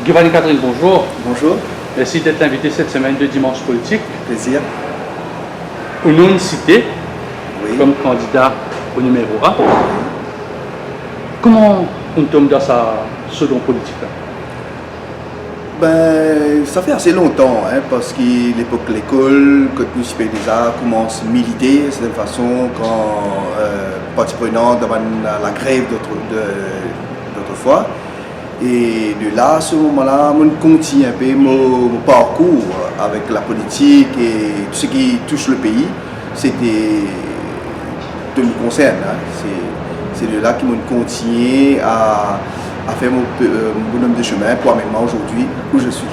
Giovanni Catherine, bonjour. Bonjour, Merci d'être invité cette semaine de Dimanche Politique plaisir. au nom de cité Oui. comme candidat au numéro 1. Comment on tombe dans ce don politique là? Ben, ça fait assez longtemps, parce que l'époque de l'école, quand nous sommes déjà commence à militer, c'est de façon quand partie prenante devant la grève d'autrefois. Et de là, à ce moment-là, on continue un peu mon parcours avec la politique et tout ce qui touche le pays. C'était de me concerne. C'est de là que je continue à faire mon bonhomme de chemin pour amener aujourd'hui où je suis.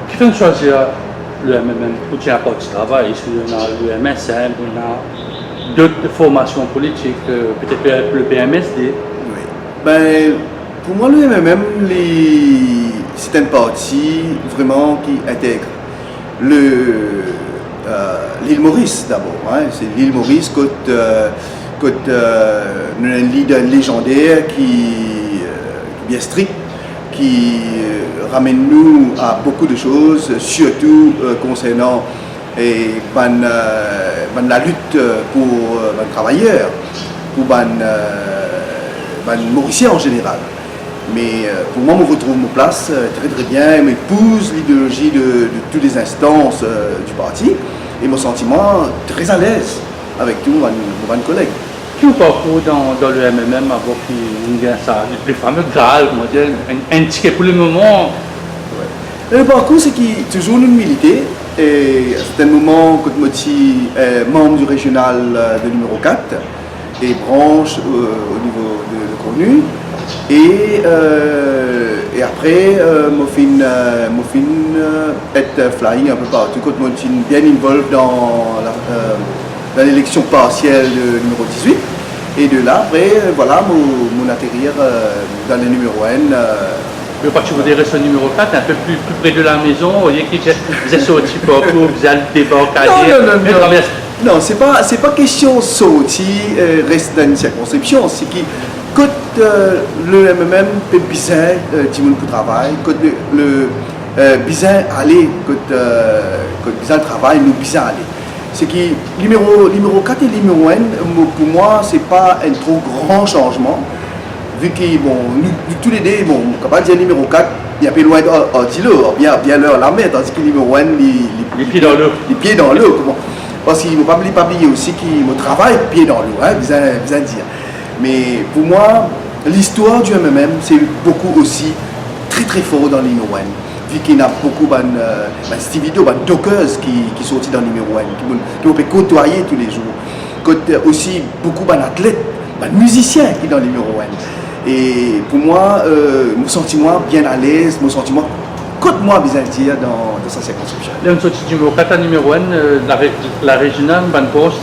Qui fait choisir le MMM pour tirer un parti de travail? On a le MSM, on a d'autres formations politiques, peut-être le PMSD. Oui. Ben, pour moi, le MMM, c'est un parti vraiment qui intègre l'île Maurice d'abord. C'est l'île Maurice, un leader légendaire qui est bien strict, qui ramène nous à beaucoup de choses, surtout concernant la lutte pour les travailleurs, pour les Mauriciens en général. Mais pour moi, je retrouve ma place très très bien, je m'épouse l'idéologie de toutes les instances du parti et mon sentiment très à l'aise avec tous mes collègues. Qui au parcours dans le MMM avant qu'il y ait ça, les fameux Graal, comment dire, un ticket pour le moment? Le parcours, c'est qu'il toujours nous militer. Et à certains moments, quand je suis membre du régional de numéro 4 et branche au niveau de Cornu. Et après, je fin être flying un peu partout. Quand je suis bien involvé dans l'élection partielle de numéro 18. Et de là, après, voilà, mon atterrir dans le numéro 1. Le parti vous direz ce numéro 4, un peu plus près de la maison, vous voyez qu'il vous êtes sorti pour vous allez débarcader. Non, c'est pas question de sortir, rester dans une circonscription. C'est que quand le MMM peut bien pour travail, quand le bien aller, quand bien travail, nous bien aller. C'est que numéro 4 et numéro 1, pour moi, c'est pas un trop grand changement. Vu que, bon, nous tous les deux, bon, on va dire numéro 4, il y a un peu loin d'Artilo, bien l'heure la mer, tandis que numéro 1, les pieds dans l'eau. Les pieds dans l'eau, comment? Parce qu'il ne faut pas oublier aussi qu'il me travaille pieds dans l'eau, bien dire. Mais pour moi, l'histoire du MMM, c'est beaucoup aussi très très fort dans le numéro 1. Vu qu'il y a beaucoup de vidéos, de dockers qui sont sortis dans le numéro 1, qui peut côtoyer tous les jours. Aussi beaucoup d'athlètes, de musiciens qui sont dans le numéro 1. Et pour moi, mon sentiment bien à l'aise, mon sentiment côte-moi bien dire dans sa circonscription. Là, on sortit du numéro 4 à numéro 1, la régionale,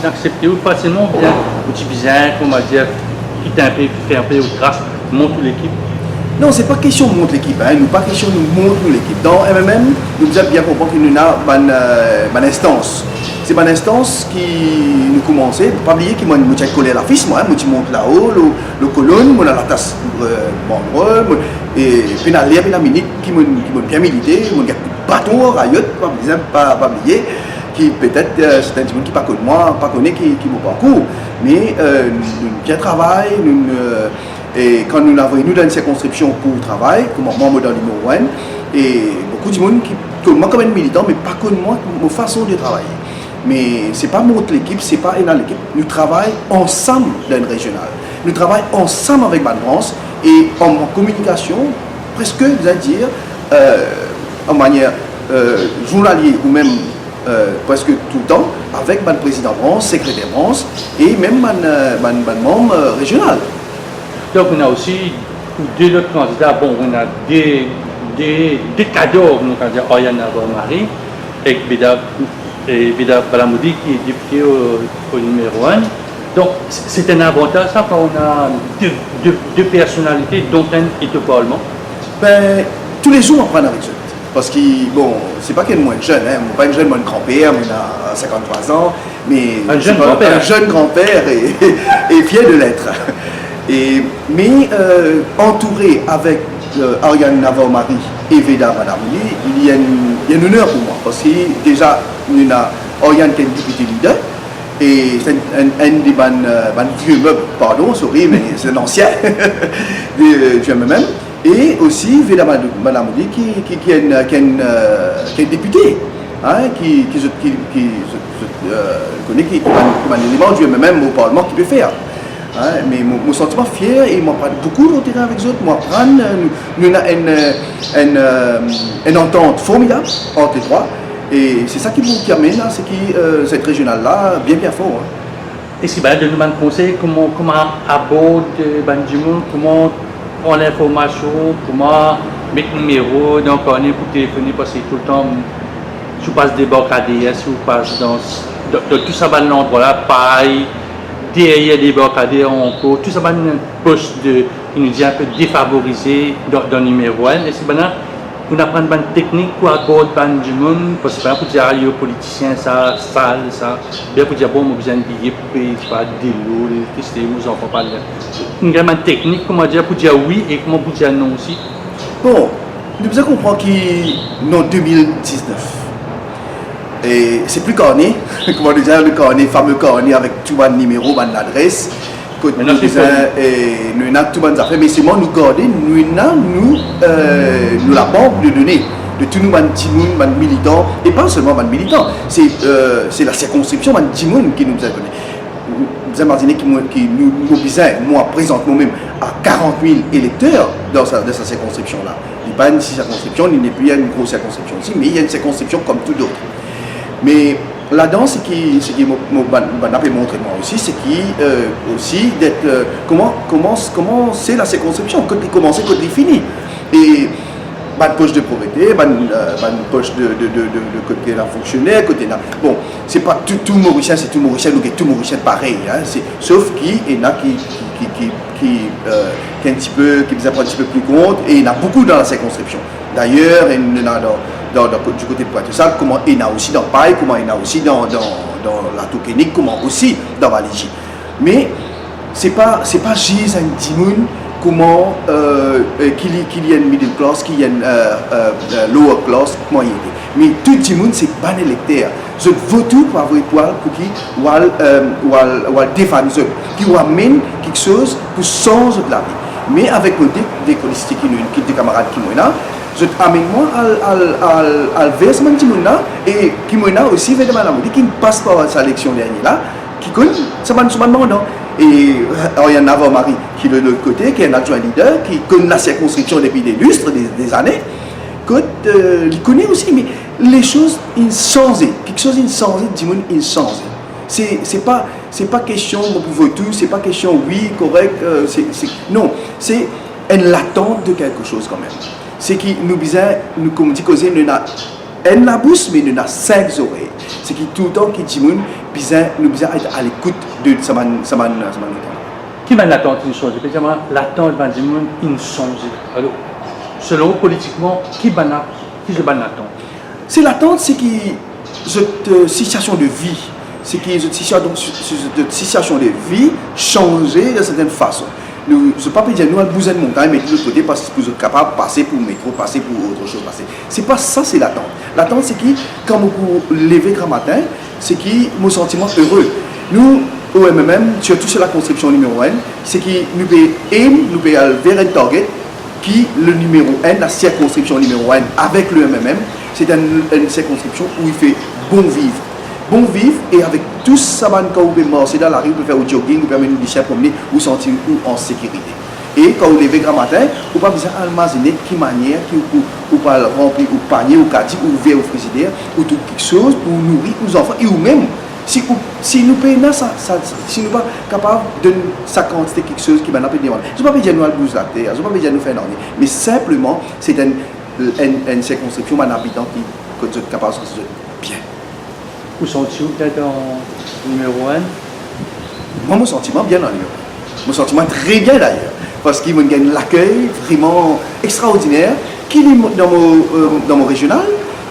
c'est accepté ou facilement bien, ou petit bizarre, on va dire, qui fait un peu de grâce, montre l'équipe. Non, c'est pas question de montrer l'équipe, nous pas question de montrer l'équipe. Dans MMM, nous avons bien compris qu'il y a une instance. C'est une instance qui nous commence, pas oublier qu'il m'a collé la fiche, moi, je monte là-haut, le colonne, on a la tasse banderole, et puis la minute qui m'a bien milité, on a un bâton, rayotte, pas oublier, qui peut-être c'est un petit monde qui pas connaît moi, pas connaît qui mon parcours, mais nous bien travail, et quand nous l'avons nous dans une circonscription pour le travail, comme membre dans le numéro 1, et beaucoup de monde qui connaît moi comme un militant, mais pas connaît moi ma façon de travailler. Mais ce n'est pas montre l'équipe, ce n'est pas dans l'équipe. Nous travaillons ensemble dans une régionale. Nous travaillons ensemble avec Ban France et en communication, presque, je veux dire, en manière journalière ou même presque tout le temps, avec le président France, secrétaire France et même le membre régional. Donc on a aussi deux autres candidats, bon, on a des cadeaux, on va dire Oriana Marie et Bida Balamoudi qui est député au numéro 1. Donc c'est un avantage ça quand on a deux personnalités dont un est au Parlement. Ben, tous les jours on prend avec eux. Parce que, bon, c'est pas qu'elle est moins jeune, pas une jeune, moi, grand-père, mais il a 53 ans, mais un jeune grand-père et fier de l'être. Mais entouré avec Ariane Navarro-Marie et Veda Balamoudi, il y a un honneur pour moi parce que déjà, nous avons Ariane qui est député leader et c'est un des vieux meubles, pardon, sorry, mais c'est un ancien du MMM. Et aussi Veda Balamoudi qui est un député, hein, qui connaît qui est un élément du MMM au Parlement qui peut faire. Hein, mais mon sentiment fier et moi parle beaucoup de terrain avec eux autres, moi prendre nous avons une entente formidable entre les trois et c'est ça qui amène là, c'est que cette régionale là bien fort. Hein. Et si de nous demander conseil comment aborder Banjimoun, comment prendre l'information, comment mettre le numéro dans le cornet pour téléphoner parce que tout le temps je passe des barricades, si vous passez dans tout ça dans l'endroit là, pareil. Derrière les barricades encore, tout ça va une poche de, il nous dit un peu défavorisé dans le numéro 1. Et c'est maintenant, on apprend une technique pour aborder du monde, parce que pour dire aux politiciens, ça, bien pour dire, bon, on a besoin de billets pour payer, pas de l'eau, l'électricité, nous en faut pas. Une grande technique, comment dire, pour dire oui et comment pour dire non aussi. Bon, nous devons comprendre qu'en 2019, et c'est plus corné, comment dire, le corné, fameux corné avec tout le numéro, l'adresse. Nous avons tout le affaires, mais c'est moi nous garder, nous la banque de données de tous nos militants, et pas seulement les militants, c'est la circonscription qui nous a donné. Vous imaginez qui nous mobilise, moi présentement même, à 40 000 électeurs dans sa circonscription-là. Il n'y a pas une circonscription, il n'y a plus une grosse circonscription aussi, mais il y a une circonscription comme tout d'autres. Mais là-dedans, ce qui m'a montré moi aussi, c'est aussi d'être comment c'est la circonscription, quand il commence, quand il finit. Et une poche de pauvreté, une poche de côté d'un fonctionnaire, côté d'un. Bon, c'est pas tout Mauricien, c'est tout Mauricien, donc tout Mauricien pareil. Hein, sauf qu'il y en a qui un petit peu, qui nous apprend un petit peu plus compte, et il y en a beaucoup dans la circonscription. D'ailleurs, il y en a du côté de Pointe-Salle, comment il y en a aussi dans Paille, comment il y en a aussi dans la Toukénique, comment aussi dans Valigi. Mais c'est pas juste un dimoun, comment qu'il y a une middle class, qu'il y a une lower class, comment il y a. Mais tout dimoun, c'est pas un électeur. Je vote pour avoir étoile pour qui défendre qui amène quelque chose pour changer de la vie. Mais avec des collègues qui des camarades qui m'ont là, je amène moi à vers ce monde-là et qui m'ont aussi vers des qui passe par sa élection dernière là, qui connaît ce monde-là. Et Ariane Navarro-Marie qui est de l'autre côté, qui est un adjoint leader, qui connaît la circonscription depuis des lustres, des années, il connaît aussi, mais les choses ils changent, quelque chose ils changent, dis-moi ils changent. C'est pas question pour tout, c'est pas question oui correct, non, c'est une latente de quelque chose quand même. C'est qui nous comme dit causer nous n'a une la bouche mais nous a 5 oreilles. C'est qui tout le temps qui dit nous besoin être à l'écoute de saman. Qui va l'attente une chose, effectivement l'attente va dire une change. Alors selon politiquement qui va l'attente. C'est l'attente, c'est qui cette situation de vie, c'est qui cette situation de vie changer de certaine façon. Nous, je ne pas dire nous allons bouger de montagne, mais de l'autre côté, parce que vous êtes capable de passer pour le métro, passer pour autre chose. C'est pas ça, c'est l'attente. L'attente, c'est qui, quand vous levez grand matin, c'est qui, mon sentiment heureux. Nous, au MMM, surtout sur la construction numéro 1, c'est qui nous pouvons vers un target qui, le numéro 1, la circonscription numéro 1 avec le MMM, c'est une circonscription où il fait bon vivre. Bon vivre et avec tout ça, quand vous pouvez marcher dans la rue, vous pouvez faire du jogging, vous pouvez nous dire promener, vous sentir en sécurité. Et quand vous levez grand matin, vous n'avez pas besoin d'almacener de quelle manière, vous pouvez remplir ou panier, ou caddie, ou ouvrir au frigidaire, ou tout quelque chose pour nourrir vos enfants et vous-même. Si nous payons ça, si nous ne sommes pas capables de sa quantité quelque chose qui va nous demander. Je ne vais pas dire nous à bouger la terre, je ne vais pas dire nous faire un mais simplement, c'est une circonscription, un habitant qui est capable de se bien. Où sont-ils peut-être en numéro 1? Moi, mon sentiment, bien en numéro 1. Mon sentiment, très bien d'ailleurs. Parce qu'il me gagne l'accueil vraiment extraordinaire, qui est dans mon régional,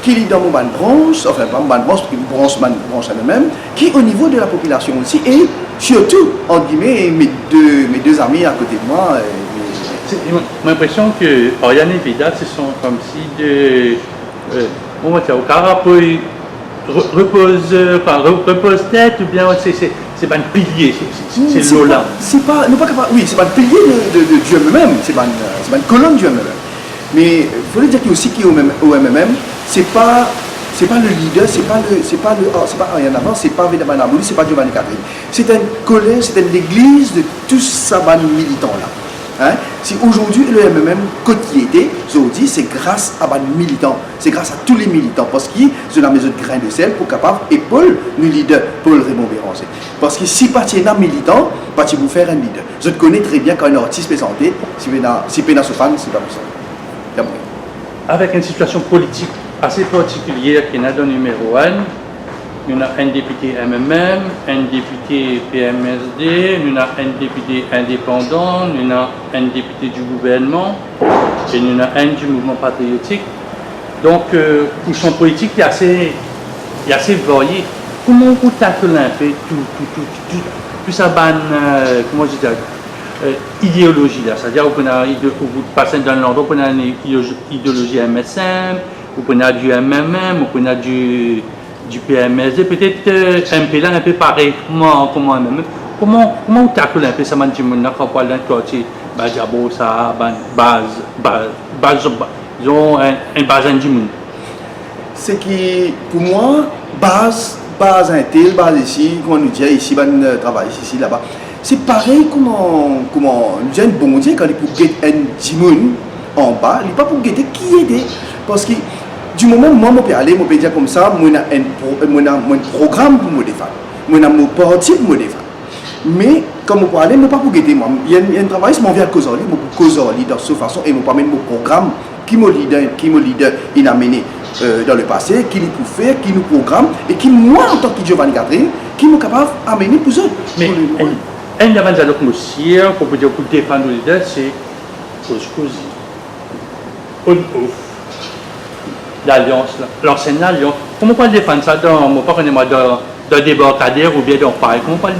qui est dans mon branche, enfin pas mon branche, parce que branche elle-même, qui est au niveau de la population aussi, et surtout, entre guillemets, mes deux amis à côté de moi, J'ai l'impression que Oriane et Vida, ce sont comme si on va dire, au carapou repose tête ou bien c'est pas un pilier, c'est l'Ola. C'est pas, non pas capable, oui, c'est pas le pilier de du MMM, c'est pas une colonne du MMM. Mais il faut dire qu'il aussi qu'au MMM, c'est pas le leader, c'est pas Ariane Avant, c'est pas Vida Banabouli, c'est pas Giovanni Catherine. C'est un collège, c'est une église de tous ces militants là. Hein? Si aujourd'hui le MMM quotidien, aujourd'hui c'est grâce à les militants, c'est grâce à tous les militants, parce qu'ils ont la maison de grain de sel pour capable et Paul, le leader, Paul Raymond Béranger. Parce que si pas un militant, pas vous faire un leader. Je connais très bien quand un artiste est santé, si Pena Sofan, c'est pas possible. Avec une situation politique assez particulière qui est dans le numéro 1, il y a un député MMM, un député PMSD, il y a un député indépendant, il y a un député du gouvernement et il y en a un du mouvement patriotique. Donc, le champ politique est assez varié. Comment vous taclez un peu tout ça, comment je dis, idéologie là, c'est-à-dire vous passez dans l'endroit, vous avez une idéologie MSM, vous avez du MMM, vous avez du PMSD, peut-être un peu là, un peu pareil, comment MMM. Comment vous taclez un peu ça, quand on parle d'un quartier, Bajabo, ça, ils ont un base du monde. C'est qui, pour moi, base intel, base ici, comment nous dire, ici, travail, ici, là-bas. C'est pareil comment nous avons un bon Dieu quand il faut guetter un dimoun en bas, il n'est pas pour guetter qui aider. Parce que du moment où moi je peux aller, je peux dire comme ça, je ai un programme pour me défendre, je ai un parti pour me défendre. Mais comme je peux aller, je ne peux pas pour guetter moi. Il y a un travail, je m'en viens à Causali, je peux Causali de cette façon et je peux amener mon programme qui me leader, il a mené dans le passé, qui nous peut faire, qui nous programme et qui, moi en tant que Giovanni Catherine, qui est capable d'amener pour eux. Mais un des avantages aussi, pour dire que défendre le leader, c'est cosy. On-off. L'alliance, l'ancienne alliance. Comment on peut défendre ça dans débarcadère ou bien dans pareil? Comment on peut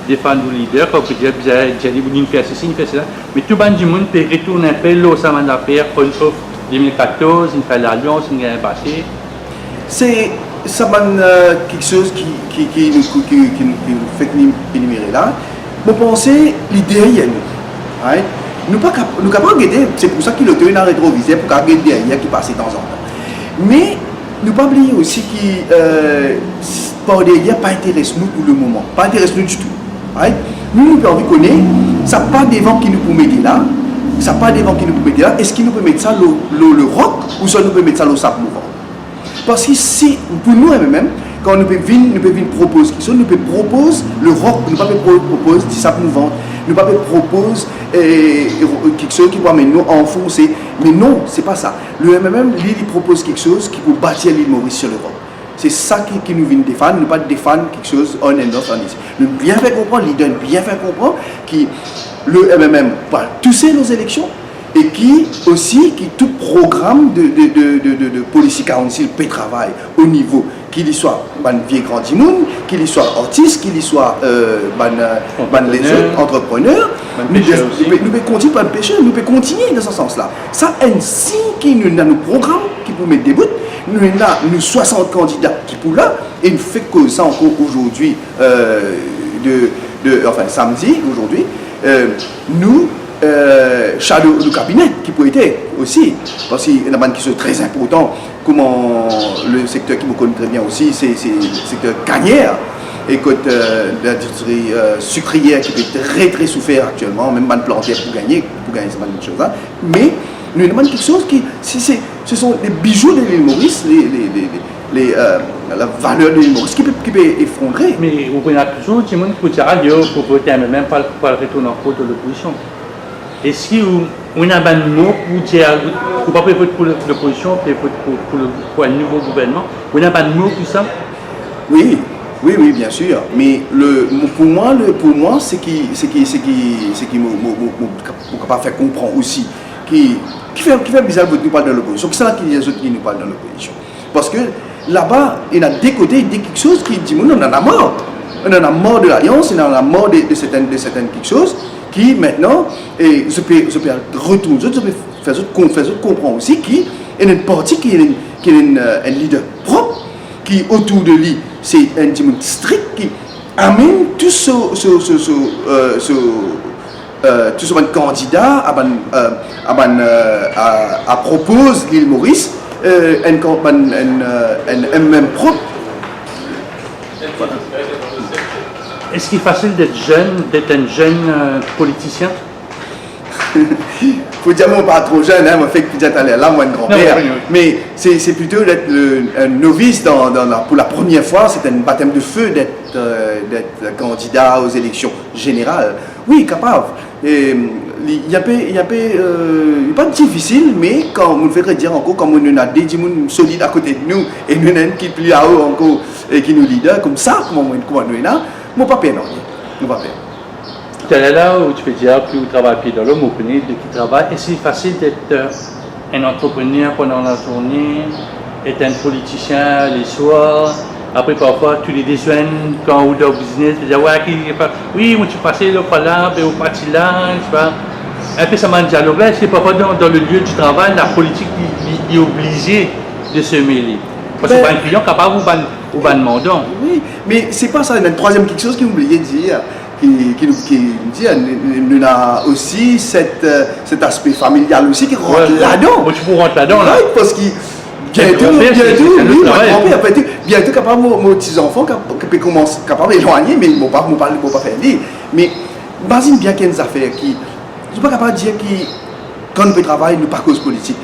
défendre le leader, quand on peut dire, vous faites ceci, vous faites cela. Mais tout le monde peut retourner un peu l'eau, ça va faire on-off 2014, il fait l'alliance, il a passé. C'est ça quelque chose qui nous fait énumérer là. Vous pensez l'idée est nous. Right? Nous pas capables de guetter, c'est pour ça qu'il a donné un rétroviseur pour garder derrière qui passe de temps en temps. Mais nous pas oublier aussi que par derrière pas intéresse nous pour le moment, pas intéresse nous du tout. Right? Nous avons envie de connaître, ça pas des vents qui nous peut mettre là, ça pas des vents qui nous peut mettre là. Est-ce qu'il nous peut mettre ça le rock ou ça nous peut mettre ça le sable mouvant? Parce que si pour nous même quand nous pouvons proposer quelque chose, nous pouvons proposer le rock, nous ne pouvons pas proposer du sable mouvant, nous ne pouvons pas proposer quelque chose qui va nous enfoncer. Mais non, c'est pas ça. Le MMM, lui, il propose quelque chose qui peut bâtir l'île Maurice sur l'Europe. C'est ça qui nous vient défendre, nous pas défendre quelque chose on and off on ici. Nous bien faire comprendre, l'idée bien faire comprendre que le MMM va tousser nos élections et qui aussi qui tout programme de politique council peut travailler au niveau qu'il y soit vieux grand monde, qu'il y soit artiste, qu'il y soit les autres entrepreneurs, nous pouvons continuer par le pêcheur, nous pouvons continuer dans ce sens-là. Ça ainsi qui nous a nos programmes qui pour mettre des bouts, nous avons 60 candidats qui pour là et nous fait que ça encore aujourd'hui enfin samedi aujourd'hui nous shadow du cabinet qui peut être aussi parce qu'il y a une question très importante comment le secteur qui me connaît très bien aussi c'est le secteur gagnère et côté l'industrie sucrière qui peut très très souffert actuellement même man plantaire pour gagner c'est pas une chose là mais nous demandons quelque chose qui ce sont des bijoux de l'île Maurice la valeur de l'île Maurice qui peut effondrer. Mais vous pouvez toujours tout le monde qui peut dire pour voter même pas le retour en cours de l'opposition. Est-ce que vous avez un mot pour dire vous ne pouvez pas voter pour l'opposition, pour un nouveau gouvernement? Vous n'avez pas de mot pour ça? Oui, bien sûr. Mais pour moi, c'est qui me capable faire comprendre aussi, qui fait bizarre de nous parler de l'opposition. C'est ça qui les autres qui nous parlent de l'opposition. Parce que là-bas, il y a des côtés, il y a quelque chose qui dit on en a marre. On en a marre de l'alliance, on en a marre de certaines quelque chose qui maintenant, et je peux retourner, je peux faire comprendre aussi qu'il y a une partie qui est un leader propre, qui autour de lui, c'est un dimanche strict qui amène tout ce candidat à propose l'île Maurice un même propre. Est-ce qu'il est facile d'être jeune, d'être un jeune politicien? Faut dire moi pas trop jeune, hein, moi fait que peut-être aller là, moi un grand-père. Non, oui. Mais c'est plutôt d'être un novice pour la première fois, c'est un baptême de feu d'être candidat aux élections générales. Oui, capable. Il y a pas difficile, mais quand on fait dire encore, comme on a des gens solides à côté de nous, et nous avons qui plus à haut encore, et qui nous leader, comme ça, comme nous là, moi pas peur, non. Moi pas peur. Tu es là où tu peux dire que tu travailles pied dans l'homme, au de qui travaille. Est-ce que c'est facile d'être un entrepreneur pendant la journée, être un politicien les soirs? Après, parfois, tu les déjeunes quand on est au business, tu dis, oui, moi, tu passais là, par là, ou parti là, tu vois. Et puis, ça m'a dit, alors là, est-ce que parfois, dans le lieu du travail, la politique est obligée de se mêler? Parce que c'est pas un client capable ou pas demandant. Oui, mais c'est pas ça. Il y a une troisième quelque chose qui m'oubliait de dire. Qui nous dit, nous avons aussi cet aspect familial aussi qui rentre là-dedans. Moi, tu peux rentrer là-dedans, là. Oui, parce que bientôt capable mes petits enfants qui commencent capable d'éloigner, mais ils pas faire dire. Mais imagine bien qu'il y a des affaires qui, je ne suis pas capable de dire que quand nous travaillons, nous pas cause politique,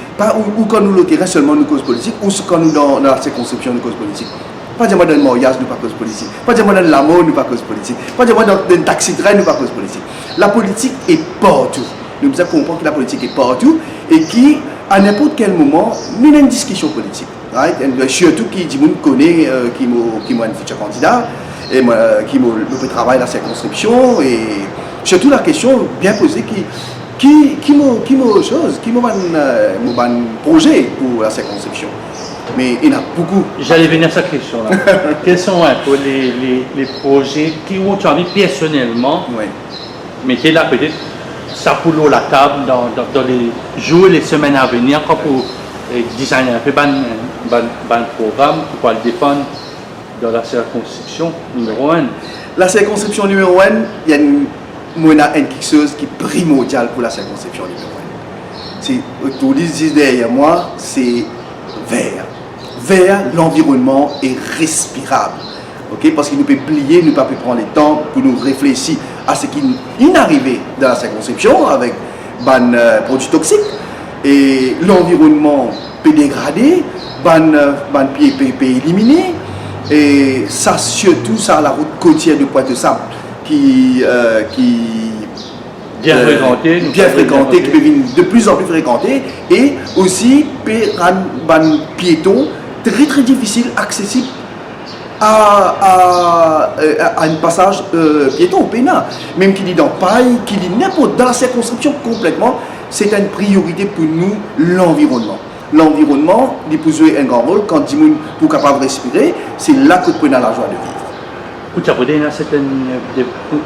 ou quand nous l'opérons seulement nous cause politique, ou quand nous dans la circonscription nous cause politique. Pas dire moi dans le mariage, nous pas cause politique. Pas dire moi dans l'amour, nous pas cause politique. Pas dire moi dans le taxi drive, nous pas cause politique. La politique est partout. Nous devons comprendre que la politique est partout et qu'à n'importe quel moment, nous avons une discussion politique. Right? Et surtout qui dit nous connaît, qui m'a un futur candidat, et moi, qui m'a travaillé dans la circonscription, et surtout la question bien posée qui m'a un projet pour la circonscription. Mais il y en a beaucoup. J'allais venir à cette question-là. Quels sont un peu les projets qui ont tu envie personnellement, oui. mettez là peut-être ça pour la table dans les jours et les semaines à venir, quand pour designer un peu un programme pour le défendre dans la circonscription numéro 1. La circonscription numéro 1, il y a quelque chose qui est primordial pour la circonscription numéro 1. Tout ce derrière moi, c'est vert. Vert, l'environnement est respirable. Okay? Parce qu'il nous peut plier, nous ne peut pas prendre le temps pour nous réfléchir à ce qui est arrivé dans la circonscription avec des produits toxiques. Et l'environnement peut dégrader, des pieds peut éliminer. Et ça, surtout, ça, la route côtière de Pointe-de-Sable qui bien fréquenté, qui devient de plus en plus fréquenté, et aussi rendre piéton très très difficile, accessible à un passage piéton au Pénin. Même qu'il est dans Paille, qu'il est n'importe dans la circonscription complètement, c'est une priorité pour nous, l'environnement. L'environnement, il peut jouer un grand rôle quand Dimoun pour capable de respirer, c'est là que nous avons la joie de vivre. Vous savez, c'est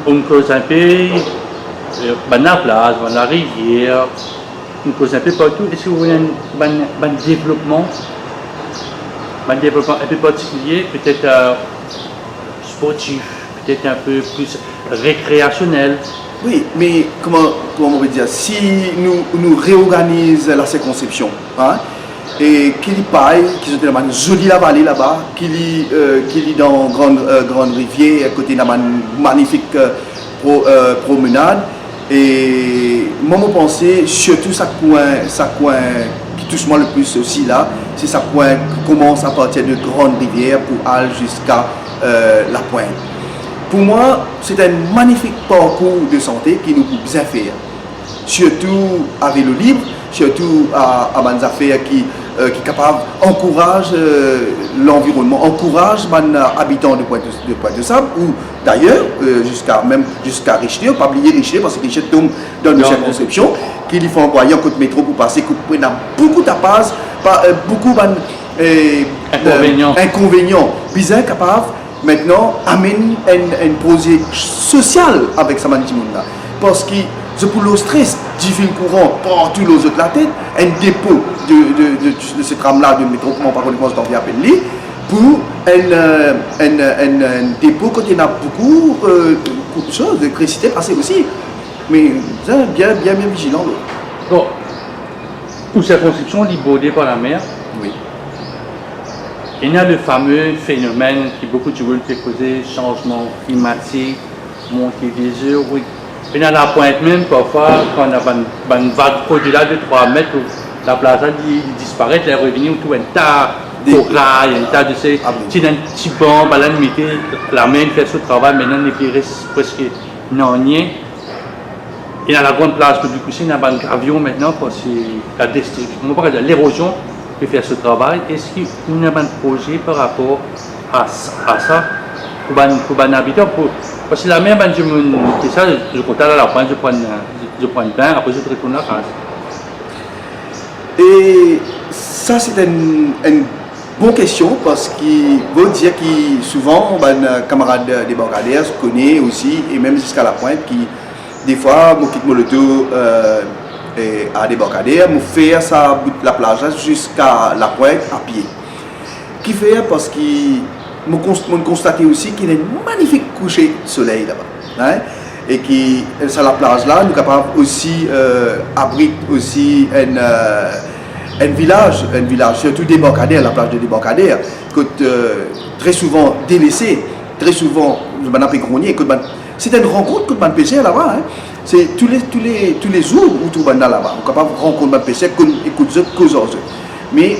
une cause un peu. La plage, la rivière, une cause un peu partout. Est-ce que vous voulez un développement un peu particulier, peut-être sportif, peut-être un peu plus récréationnel? Oui, mais comment on veut dire, si nous réorganisons la circonscription, hein, et qu'il y paille, qu'ils ont une jolie la vallée là-bas, qu'il y dans grande rivière, à côté d'une magnifique promenade. Et moi, je pense surtout ça coin qui touche moi le plus aussi là, c'est ça coin qui commence à partir de grandes rivières pour aller jusqu'à la pointe. Pour moi, c'est un magnifique parcours de santé qui nous peut bien faire. Surtout avec le libre, surtout à des affaires qui est capable d'encourager l'environnement, encourage les habitants de Pointe-de-Sable, ou d'ailleurs jusqu'à Richelieu, pas oublier Richelieu parce que Richelieu tombe dans nos circonscriptions, qui lui font envoyer un coup de métro pour passer, il y a beaucoup de tapas, beaucoup d'inconvénients. Puis est capable maintenant d'amener un projet social avec Samantha. Parce que C'est pour le stress du fil courant partout les autres la tête, un dépôt de ce tram-là de métro, comment par contre je t'en appeler, pour un dépôt quand il y a beaucoup de choses, d'électricité passée aussi. Mais bien vigilant. Bon, pour circonscription libérée par la mer, Oui. il y a le fameux phénomène qui beaucoup de gens fait causer, changement climatique, montée des eaux, oui. Il y a la pointe même, parfois, quand on a une vague au-delà de 3 mètres, la plage disparaît, elle est revenue, tout un tas de corail, un tas de ces petits bancs, là, on mettait la main, fait ce travail, maintenant, il reste presque non rien. Il y a la grande plage que du coup, il y a un gravion maintenant, parce que la destruction, l'érosion peut faire ce travail. Est-ce qu'il y a un projet par rapport à ça pour un habitant? Parce que la mer, c'est ça, je compte à la pointe, je prends une bain, après je retourne à la casa. Et ça, c'est une bonne question parce qu'il veut dire que souvent, un camarade débarcadère se connaît aussi, et même jusqu'à la pointe, qui des fois, je quitte mon auto à débarcadère, je fais ça bout de la plage jusqu'à la pointe à pied. Qui fait parce que je constate aussi qu'il y a un magnifique coucher de soleil là-bas. Hein? Et qui, sur la plage là, nous sommes capables aussi abriter aussi un village, surtout débarcadère, la plage de débarcadère, que très souvent délaissée, très souvent, c'est une rencontre que je pêcheur là-bas. Hein? C'est tous les jours où tu vas là-bas, on est capable de rencontrer des pêcheurs, écoute eux, cause eux. Mais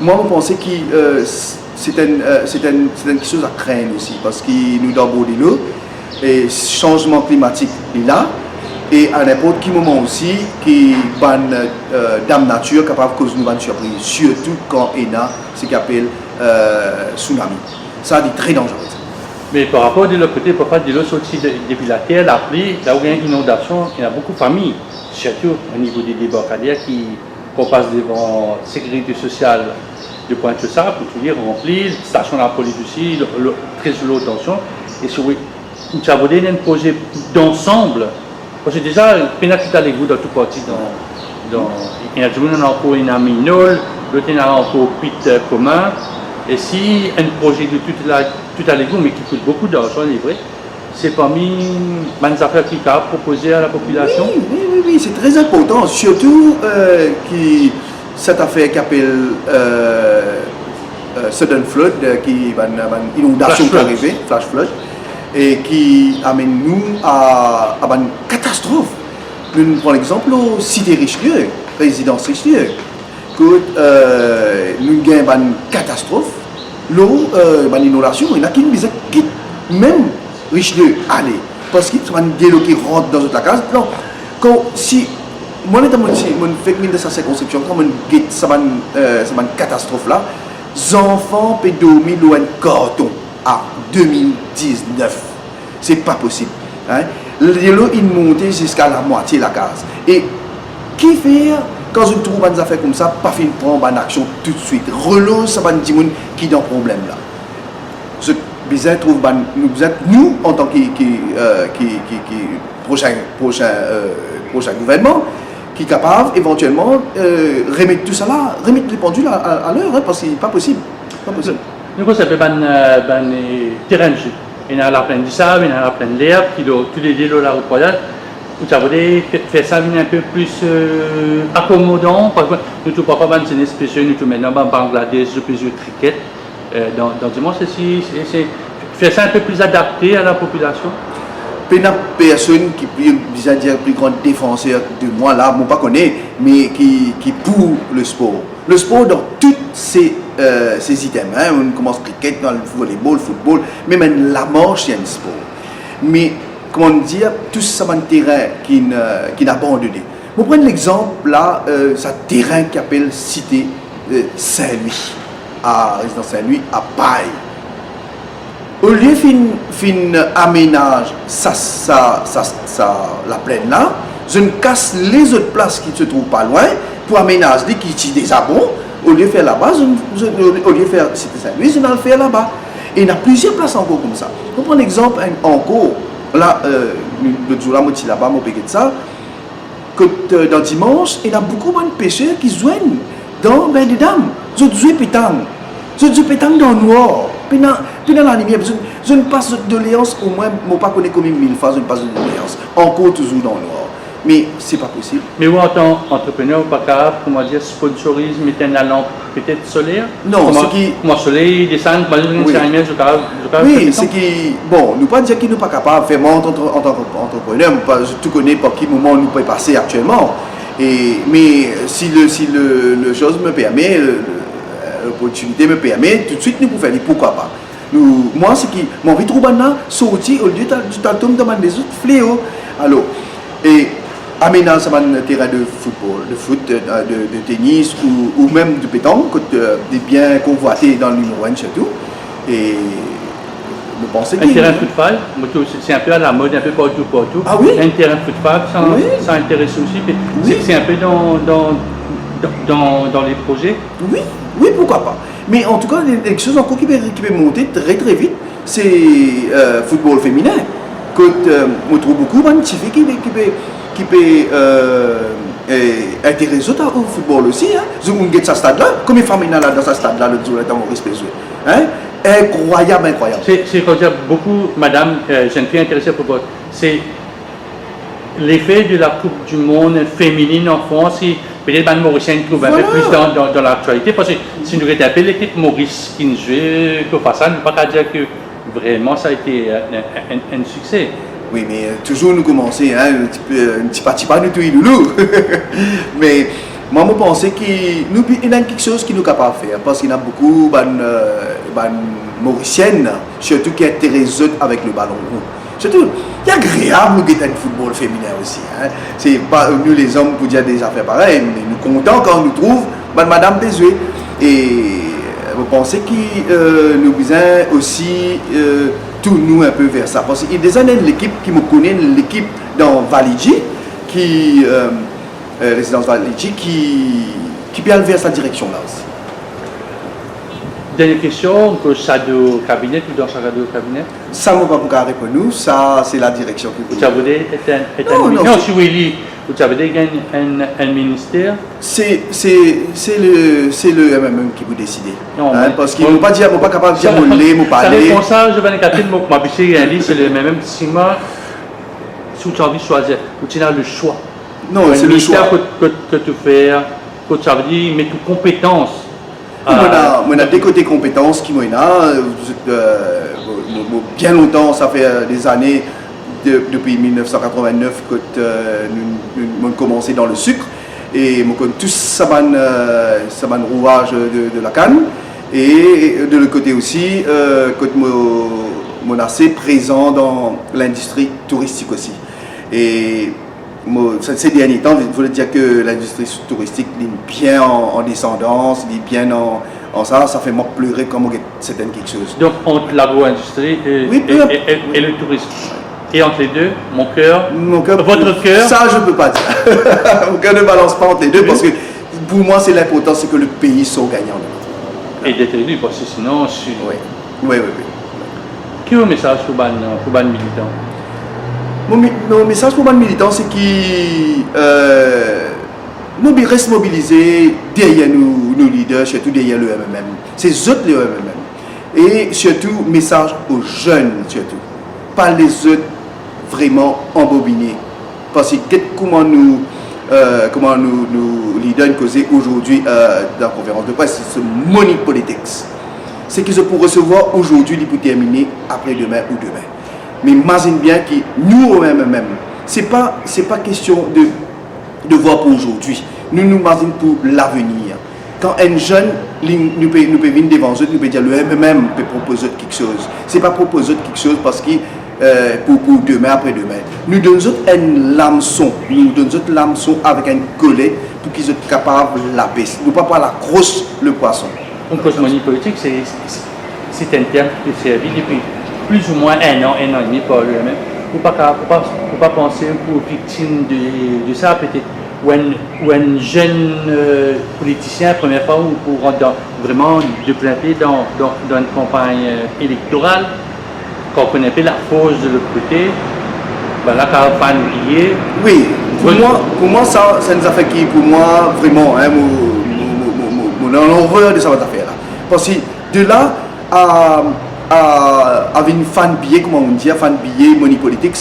moi, je pense que c'est une chose à craindre aussi, parce que nous avons de l'eau, et changement climatique est là, et à n'importe quel moment aussi, qui dame nature capable de causer une surprise, surtout quand il y a ce qu'on appelle tsunami. Ça, c'est très dangereux. Mais par rapport à l'autre côté, parfois de l'autre sortie depuis la terre, la pluie, là où il y a une inondation, il y a beaucoup de familles, surtout au niveau des débarcadères qui passe devant la sécurité sociale de Pointe-aux-Sable pour tout dire remplir, station de la police aussi, très sous l'eau tension. Et si vous avez un projet d'ensemble, parce que déjà, il y a tout à l'égout dans tout parti, il y a toujours un emploi, il y a un minol, l'autre il y a un emploi commun. Et si un projet de tout à l'égout, mais qui coûte beaucoup d'argent, il est vrai, c'est parmi les affaires qui a proposé à la population. Oui, c'est très important, surtout cette affaire qui appelle Sudden Flood, qui est une inondation qui arrive, flash flood, et qui amène nous à une catastrophe. Nous prenons l'exemple au cité Richelieu, résidence Richelieu, que nous avons une catastrophe, l'eau, une inondation, il y a qui nous quitte même Richelieu aller, parce qu'il y a des gens qui rentrent dans la case. Si moi, je fais une de sa circonscription, quand ça va une catastrophe là, les enfants peuvent dormir dans un carton à 2019. C'est pas possible. Hein? L'eau est montée jusqu'à la moitié de la case. Et qui fait quand je trouve des affaires comme ça, pas fin prendre une action tout de suite. Relance ça va des gens qui ont un problème là. Je bizarre trouve nous en tant que prochain gouvernement qui est capable éventuellement remettre tout ça là, remettre les pendules à l'heure, hein, parce que c'est pas possible. Nous avons un terrain de jeu. Il y a la plaine du sable, il y a la plaine de l'herbe, tous les deux la route. Vous savez, faire ça un peu plus accommodant. Par exemple, nous ne pouvons pas faire spécial, nous sommes maintenant en Bangladesh, je plusieurs cricket. Dans le monde, c'est faire ça un peu plus adapté à la population. Il y a personne qui peut dire plus grand défenseur de moi là, je ne pas connais, mais qui pour le sport. Le sport dans tous ces items, hein, on commence cricket, dans le volleyball, football, mais même la marche c'est un sport. Mais comment dire, tout ça c'est un terrain qui est abandonné. Je prends l'exemple là, c'est un terrain qui s'appelle Cité Saint-Louis, à Résidence Saint-Louis, à Paille. Au lieu de aménage la plaine là, je me casse les autres places qui se trouvent pas loin pour aménager qui sont déjà bons. Au lieu de faire là-bas, au lieu de faire Cité Saint-Louis, je vais le faire là-bas. Et il y a plusieurs places encore comme ça. On prend l'exemple encore. Là, le jour là, je suis là-bas, je ça. dans dimanche, il y a beaucoup de pêcheurs qui joignent dans ben des dames. Je joue pétang. Je joue pétang dans le noir. Puis dans la lumière, je ne passe de doléance au moins, je ne pas connaître combien de mille fois je ne passe de doléance. Encore toujours dans le noir. Mais c'est pas possible. Mais vous, en tant qu'entrepreneur, pas capable, comment dire, sponsorise, mettre la lampe peut-être solaire? Non, comment, ce qui... Comment soleil, descendre, par exemple, Oui. Oui, c'est qui... Bon, nous pas dire qu'il n'est pas capable de faire moi en tant qu'entrepreneur, je connais par quel moment nous pouvons passer actuellement. Mais si le chose me permet, l'opportunité me permet, tout de suite nous pouvons faire, pourquoi pas. Moi, c'est qui... Mon envie de trouver sortir au lieu de demander des autres fléaux. Alors, et aménager un terrain de football, de tennis ou même de pétanque, des biens convoités dans le numéro 1 surtout. Et je pense que... Un terrain de football, c'est un peu à la mode, un peu partout. Ah oui? Un terrain de football, ça intéresse aussi. Oui. C'est un peu dans les projets. Oui, pourquoi pas. Mais en tout cas, quelque chose encore qui peut monter très très vite, c'est football féminin. On trouve beaucoup de filles qui peut intéresser au football aussi. Je vous dis ce stade-là, comme les femmes dans ce stade-là, le jour dans mon respect. Incroyable. C'est quand dire beaucoup, madame, jeune fille intéressée au football. C'est l'effet de la Coupe du Monde féminine en France, peut-être Mme Mauricienne trouve un peu plus dans l'actualité, parce que si nous regardons l'équipe Maurice qui nous jouait, que ça, ne peut pas dire que vraiment ça a été un succès. Oui, mais toujours nous commencer, un petit pas du tout loulou. Mais moi, je pense qu'il y a quelque chose qui nous est capable de faire, parce qu'il y a beaucoup de Mauriciennes, surtout qui intéressent avec le ballon rond. Surtout, c'est agréable de gagner le football féminin aussi. C'est pas nous les hommes pour dire des affaires pareilles, mais nous comptons quand on nous trouve madame Bézoué. Et vous pensez que nous besoin aussi tourner un peu vers ça. Parce qu'il y a des années, l'équipe qui me connaît, l'équipe dans Validji, résidence Validji, qui peut aller vers cette direction-là aussi. Dernière question, que ça de cabinet ou dans chaque cabinet? Ça ne va pas répondre nous, ça c'est la direction qui vous avez non, si vous avez un ministère? C'est le MMM qui vous décide. Parce qu'il ne pas dire, pas capable de dire mon lait, mon parler. Ça répond ça, je vais aller capter ma biche c'est le MMM. Si tu as envie de choisir, tu as le choix. Non, c'est le choix. Que tu fais, que tu as dit, mais tes compétences. On a des côtés compétences qui m'ont bien longtemps, ça fait des années, depuis 1989 que nous avons commencé dans le sucre et nous connaissons tous ça rouage de la canne et de l'autre côté aussi que nous assez présent dans l'industrie touristique aussi. Et ces derniers temps, il faut dire que l'industrie touristique est bien en descendance, est bien en ça fait moi pleurer comme c'est quelque chose. Donc entre l'agro-industrie et le tourisme. Et entre les deux, votre cœur. Ça, je ne peux pas dire. Mon cœur ne balance pas entre les deux parce que pour moi, c'est l'important, c'est que le pays soit gagnant. Et d'être élu, parce que sinon, Oui. Quel est le message pour les militants? Mon message pour les militants, c'est qu'ils nous restent mobilisés derrière nos leaders, surtout derrière le MMM. C'est eux le MMM. Et surtout, message aux jeunes, surtout. Pas les autres vraiment embobinés. Parce que comment nous leaders causer aujourd'hui dans la conférence de presse, c'est ce money politics. C'est qu'ils pour recevoir aujourd'hui, ils peuvent terminer après-demain ou demain. Mais imagine bien que nous, même, c'est pas question de voir pour aujourd'hui. Nous imaginons pour l'avenir. Quand un jeune nous peut venir devant eux, nous peut dire le MMM peut proposer quelque chose. C'est pas proposer quelque chose parce que pour demain, après-demain. Nous donnons un hameçon. Nous donnons un hameçon avec un collet pour qu'ils soient capables de laver. Nous ne pas la crosse le poisson. Donc, cosmonie politique, c'est un terme qui est servi depuis plus ou moins un an et demi par lui-même. Vous ne pas penser aux victimes de ça, peut-être, ou un jeune politicien, première fois, ou pour rentrer vraiment de plein pied dans une campagne électorale, quand on connaît pas la cause de l'autre côté, ben là, quand on va oublier. Oui, Pour moi, ça nous a fait qui, pour moi, vraiment, hein, mon horreur de cette affaire-là. Parce que de là à une fan billet, comment on dit, fan billet, money politics,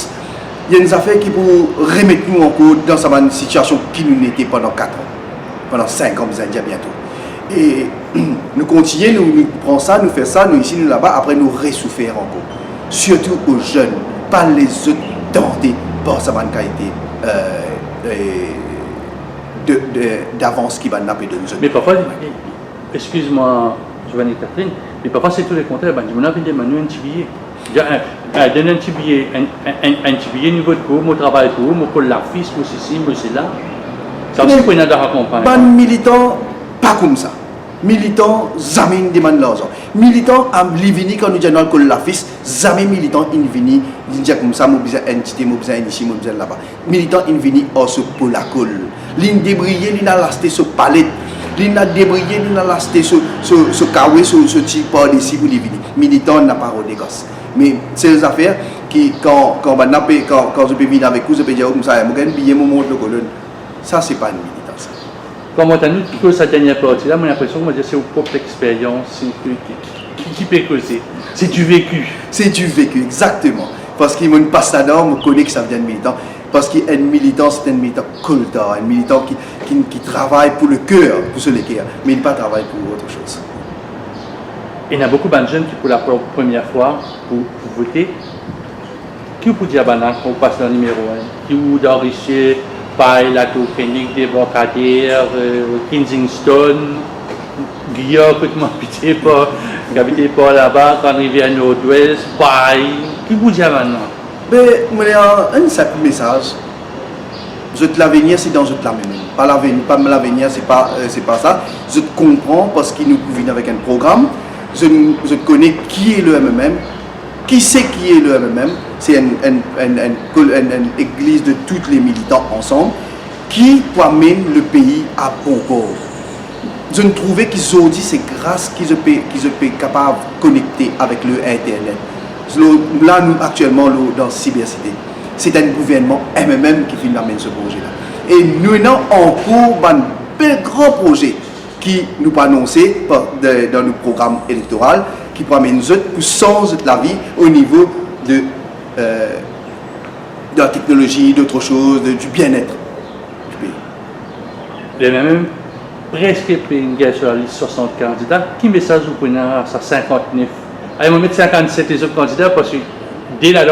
il y a une affaire qui pour remettre nous encore dans cette situation qui nous n'était pendant 4 ans, pendant 5 ans, vous allez dire bientôt. Et nous continuons, nous prenons ça, nous faisons ça, nous ici, nous là-bas, après nous ressouffrir encore. Surtout aux jeunes, pas les autres tentés par sa qualité d'avance qui va napper de nous autres. Mais parfois, excuse-moi, Giovanni et Catherine, mais parfois c'est tout le contraire. On a demandé un petit billet. Donner un petit billet, un petit billet niveau de cours, mon travail pour mon collègue, fils, mon ceci, mon cela. Ça aussi, il y a de raccompagner. Pas militant, pas comme ça. Militant, jamais demande l'argent. Militant, il vient quand nous disons que la fils, jamais militant, il vient, il dit comme ça, moi besoin entité, moi besoin ici, moi besoin là-bas. Militant, il vient aussi pour la colle. Il débrillé, il a lasté ce palette. Il a débrillé, il a lasté ce carré, ce type d'ici pour les venir. Militant n'a pas de gosse. Mais c'est des affaires qui, quand je peux venir avec vous, je peux dire comme ça, je vais billet, je montre le colonne. Ça, c'est pas une militance. Comme on a dit que cette dernière partie là, j'ai l'impression que c'est une propre expérience qui peut causer. C'est du vécu. C'est du vécu, exactement. Parce qu'il me passe là-dedans, je connais que ça vient de militant. Parce qu'un militant, c'est un militant culture, un militant qui travaille pour le cœur, pour ce cœur, mais il ne pas travaille pour autre chose. Il y a beaucoup de jeunes qui, pour la première fois, pour voter, qui pour dire qu'on passe dans le numéro 1, qui ou d'enrichir par la tour Phoenix, des Bocadères, Kensington, Guillaume, que tu m'as pitié pas, qui habitait pas là-bas, quand on vient à Nord-Ouest, Paille, qui pour dire maintenant? Mais un simple message. L'avenir, c'est dans l'avenir. Pas l'avenir, pas l'avenir, c'est pas ça. Je comprends parce qu'il nous vient avec un programme. Je connais qui est le MMM. Qui sait qui est le MMM? C'est une église de tous les militants ensemble qui amène le pays à bon port. Je ne trouvais qu'aujourd'hui, c'est grâce qu'ils sont capables de connecter avec le Internet. Là, nous, actuellement, dans Cybercité, c'est un gouvernement MMM qui amène ce projet-là. Et nous avons encore un bel grand projet qui nous a annoncé dans nos programmes électoraux, qui peut amener nous autres pour changer la vie au niveau de la technologie, d'autres choses, du bien-être du pays. Les mêmes presque une guerre sur la liste 60 candidats. Qui message vous prenez à 59? Allez, on va mettre 57 les autres candidats parce que dès là,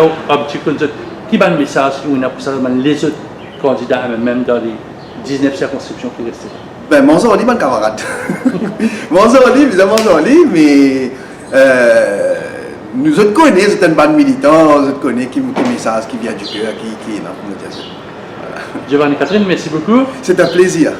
qui va le message qu'on a pour ça les autres candidats, même dans les 19 circonscriptions qui restent? Ben, mon Zoli, mon camarade. Mon Zoli, mais nous autres connaissons, c'est un bande militant, nous autres connaissons qui message qui vient du cœur, qui est là pour nous dire ça. Giovanni Catherine, merci beaucoup. C'est un plaisir.